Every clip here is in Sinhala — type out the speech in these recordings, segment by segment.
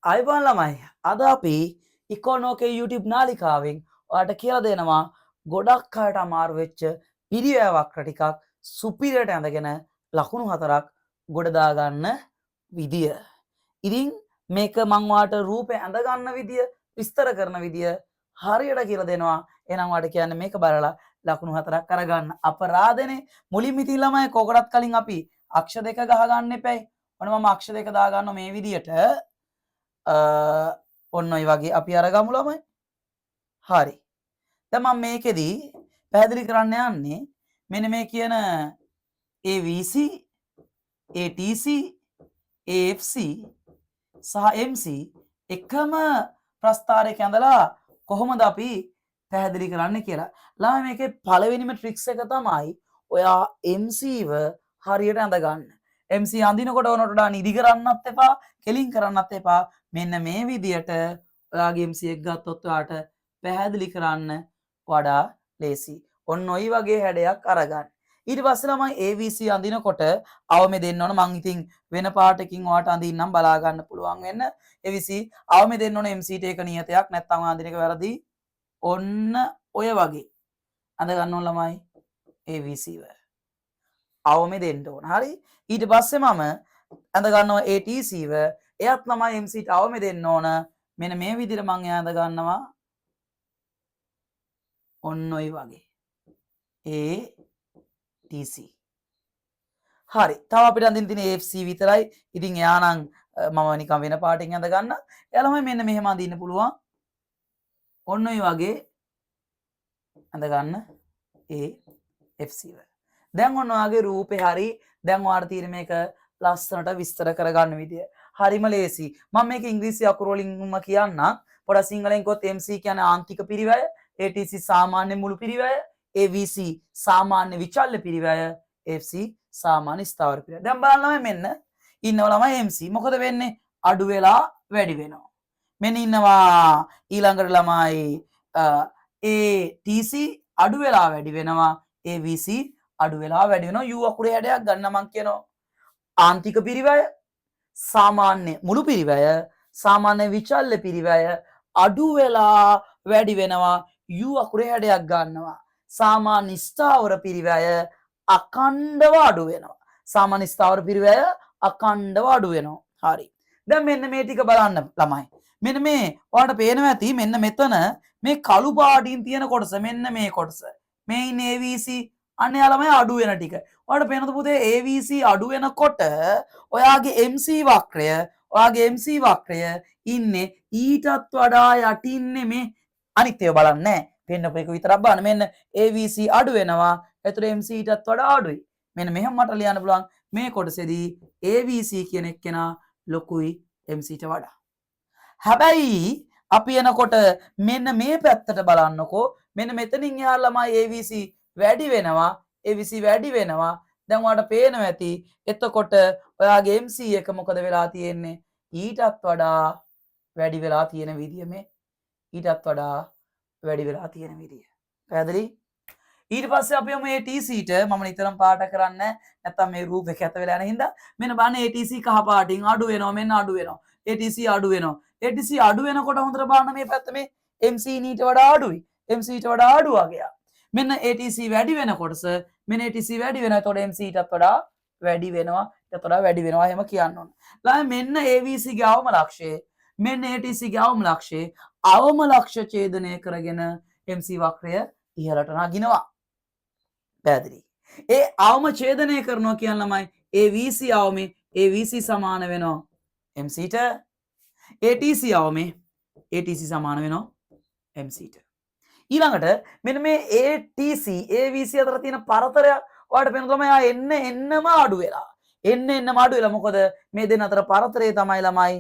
අයිබෝන් ළමයි අද අපි ඉකොනෝකේ YouTube නාලිකාවෙන් ඔයාලට කියලා දෙනවා ගොඩක් අයට අමාරු වෙච්ච පිරිවැයක් ටිකක් සුපිරියට ඇඳගෙන ලකුණු 4ක් ගොඩ දාගන්න විදිය. ඉතින් මේක මම ඔයාලට රූපේ ඇඳ ගන්න විදිය විස්තර කරන විදිය හරියට කියලා දෙනවා. එහෙනම් ඔයාලට කියන්නේ මේක බලලා ලකුණු 4ක් අරගන්න. අපරාධනේ මුලින්ම ඉතින් ළමයි කොකටත් කලින් අපි අක්ෂර දෙක ගහ ගන්න එපැයි. ඔන්න මම අක්ෂර දෙක දා ගන්න මේ විදියට ඔන්න ඔය වගේ අපි අරගමු ළමයි. හරි. දැන් මම මේකෙදී පැහැදිලි කරන්න යන්නේ මෙන්න මේ කියන AVC, ATC, AFC සහ MC එකම ප්‍රස්ථාරයක ඇඳලා කොහොමද අපි පැහැදිලි කරන්නේ කියලා. ළමයි මේකේ පළවෙනිම ට්‍රික්ස් එක තමයි ඔයා MC ව හරියට ඇඳ ගන්න. MC අඳිනකොට ඔනට වඩා නිදි කරන්නත් එපා, කෙලින් කරන්නත් එපා. මෙන්න මේ විදියට ඔයාගේ MC එක ගත්තොත් ඔයාට පැහැදිලි කරන්න වඩා ලේසි. ඔන්න ඔය වගේ හැඩයක් අරගන්න. ඊට පස්සේ ළමයි AVC අඳිනකොට අවමෙ දෙන්න ඕන. මං ඉතින් වෙන පාටකින් ඔයාට අඳින්නම් බලා ගන්න පුළුවන් වෙන්න. AVC අවමෙ දෙන්න ඕන MC ට ඒක නියතයක්. නැත්නම් අඳින එක වැරදි. ඔන්න ඔය වගේ අඳ ගන්න ඕන ළමයි AVC ව. අවමෙ දෙන්න ඕන. හරි. ඊට පස්සේ මම ඇඳ ගන්නවා ATC ව. එයත් ළමයි MC ට අවමෙ දෙන්න ඕන. මෙන්න මේ විදිහට මම ඇඳ ගන්නවා. ඔන්න ඔය වගේ. ATC. හරි. තව අපිට අඳින්න තියෙන AFC විතරයි. ඉතින් එයා නම් මම නිකන් වෙන පාටින් ඇඳ ගන්න. එයා ළමයි මෙන්න මෙහෙම අඳින්න පුළුවන්. ඔන්න ඔය වගේ ඇඳ ගන්න AFC ව. දැන් ඔන්න ඔයාගේ රූපේ හරි. දැන් ඔයාට තියෙන මේක ලස්සනට විස්තර කරගන්න විදිය. හරිම ලේසි. මම මේක ඉංග්‍රීසි අකුරු වලින්ම කියන්නම්. පොඩ සිංහලෙන් කිව්වොත් MC කියන්නේ ආන්තික පිරිවැය, ATC සාමාන්‍ය මුළු පිරිවැය, AVC සාමාන්‍ය විචල්්‍ය පිරිවැය, AFC සාමාන්‍ය ස්ථාවර පිරිවැය. දැන් බලන්න මෙන්න ඉන්නවා ළමයි MC. මොකද වෙන්නේ? අඩු වෙලා වැඩි වෙනවා. මෙන්න ඉන්නවා ඊළඟට ළමයි ATC අඩු වෙලා වැඩි වෙනවා. AVC අඩු වෙලා වැඩි වෙනවා. U අකුරේ හැඩයක් ගන්න මං කියනවා. ආන්තික පිරිවැය, සාමාන්‍ය මුළු පිරිවැය, සාමාන්‍ය විචල්්‍ය පිරිවැය අඩු වෙලා වැඩි වෙනවා. U අකුරේ හැඩයක් ගන්නවා. සාමාන්‍ය ස්ථාවර පිරිවැය අඛණ්ඩව අඩු වෙනවා. සාමාන්‍ය ස්ථාවර පිරිවැය අඛණ්ඩව අඩු වෙනවා. හරි. දැන් මෙන්න මේ ටික බලන්න ළමයි. මෙන්න මේ ඔයාලට පේනවා ඇති මෙන්න මෙතන මේ කළු පාටින් තියෙන කොටස මෙන්න මේ කොටස. මේ ඉන්නේ AVC අනේ ළමයි අඩු වෙන ටික. ඔයාලට පේනද පුතේ AVC අඩු වෙනකොට ඔයාගේ MC වක්‍රය ඉන්නේ ඊටත් වඩා යටින්නේ මේ අනිත් ඒවා බලන්නේ පෙන්නපු එක විතරක් බලන්න. මෙන්න AVC අඩු වෙනවා. ඒතර MC ඊටත් වඩා අඩුයි. මෙන්න මෙහෙම මට ලියන්න පුළුවන් මේ කොටසේදී AVC කියන එක්කෙනා ලොකුයි MC ට වඩා. හැබැයි අපි එනකොට මෙන්න මේ පැත්තට බලන්නකෝ. මෙන්න මෙතනින් එහා ළමයි AVC වැඩි වෙනවා. AVC වැඩි වෙනවා. දැන් ඔයාලට පේනවා ඇති. එතකොට ඔයාගේ MC එක මොකද වෙලා තියෙන්නේ? ඊටත් වඩා වැඩි වෙලා තියෙන විදිය මේ. ඊටත් වඩා වැඩි වෙලා තියෙන විදිය. පැහැදිලි? ඊට පස්සේ අපි යමු ATC ට. මම නිතරම පාට කරන්නේ නැත්තම් මේ රූපේ කැත වෙලා යන හින්දා මෙන්න බලන්න ATC කහ පාටින් අඩු වෙනවා. මෙන්න අඩු වෙනවා. ATC අඩු වෙනවා. ATC අඩු වෙනකොට හොඳට බලන්න මේ පැත්ත මේ MC ඊට වඩා අඩුයි. MC ඊට වඩා අඩු වගේ. මෙන්න ATC වැඩි වෙන කොටස මෙන්න ATC වැඩි වෙනවා. එතකොට MC ඊටත් වඩා වැඩි වෙනවා. ඊටත් වඩා වැඩි වෙනවා. එහෙම කියන්න ඕන. ළමයි මෙන්න AVC ගේ අවම ලක්ෂය. මෙන්න ATC ගේ අවම ලක්ෂය. අවම ලක්ෂ්‍ය ඡේදනය කරගෙන MC වක්‍රය ඉහළට නගිනවා. පැහැදිලි. ඒ අවම ඡේදනය කරනවා කියන ළමයි AVC අවමේ AVC සමාන වෙනවා MC ට. ATC අවමේ ATC සමාන වෙනවා MC ට. ඊළඟට මෙන්න මේ ATC AVC අතර තියෙන පරතරය ඔයාලට පේනවා තමයි එන්නම අඩු වෙලා. එන්නම අඩු වෙලා. මොකද මේ දෙන්න අතර පරතරය තමයි ළමයි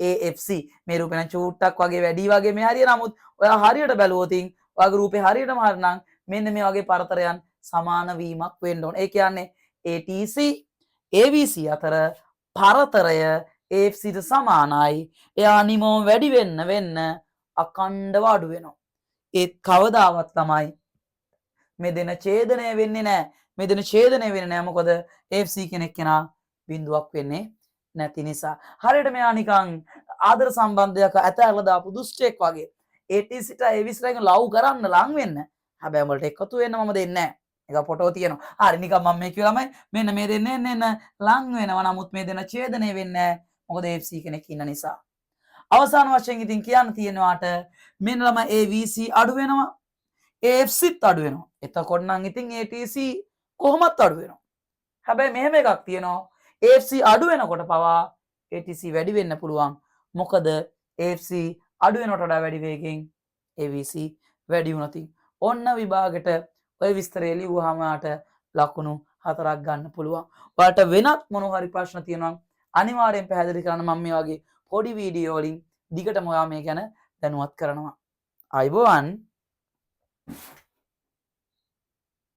AFC. මේ රූපේ නම් චූට්ටක් වගේ වැඩි වගේ මේ හරිය. නමුත් ඔයා හරියට බැලුවොත් ඔයාගේ රූපේ හරියටම හරිනම් මෙන්න මේ වගේ පරතරයන් සමාන වීමක් වෙන්න ඕන. ඒ කියන්නේ ATC AVC අතර පරතරය AFC ට සමානයි. එයා නිමෝ වැඩි වෙන්න අඛණ්ඩව අඩු වෙනවා. ඒත් කවදාවත් තමයි මේ දෙන ඡේදනය වෙන්නේ නැහැ. මේ දෙන ඡේදනය වෙන්නේ නැහැ. මොකද AFC කෙනෙක් කෙනා බිඳුවක් වෙන්නේ නැති නිසා. හරියට මෙයා නිකන් ආදර සම්බන්ධයක් ඇතැරලා දාපු දුෂ්ටයෙක් වගේ. ATCට ඒ විශ්රයෙන් ලව් කරන්න ලං වෙන්න. හැබැයි උඹලට එකතු වෙන්න මම දෙන්නේ නැහැ. ඒක ෆොටෝ තියෙනවා. හරි නිකන් මම මේ කියලාමයි මෙන්න මේ දෙන්නේ එන්න ලං වෙනවා. නමුත් මේ දෙන ඡේදනය වෙන්නේ නැහැ. මොකද FC කෙනෙක් ඉන්න නිසා. අවසාන වශයෙන් ඉතින් කියන්න තියෙනවාට මෙන්න ළම AVC අඩු වෙනවා. AFCත් අඩු වෙනවා. එතකොට නම් ඉතින් ATC කොහොමත් අඩු වෙනවා. හැබැයි මෙහෙම එකක් තියෙනවා. AFC අඩු වෙනකොට පවා ATC වැඩි වෙන්න පුළුවන්. මොකද AFC අඩු වෙනකොට වඩා වැඩි වේගෙන් AVC වැඩි වුණොත් ඔන්න විභාගෙට ඔය විස්තරය ලියුවාම ආට ලකුණු 4ක් ගන්න පුළුවන්. ඔයාලට වෙනත් මොන හරි ප්‍රශ්න තියෙනවා අනිවාර්යෙන් පැහැදිලි කරන්න මම මේ වගේ පොඩි වීඩියෝ වලින් දිගටම ඔයා මේ ගැන දැනුවත් කරනවා. ආයිබෝවන්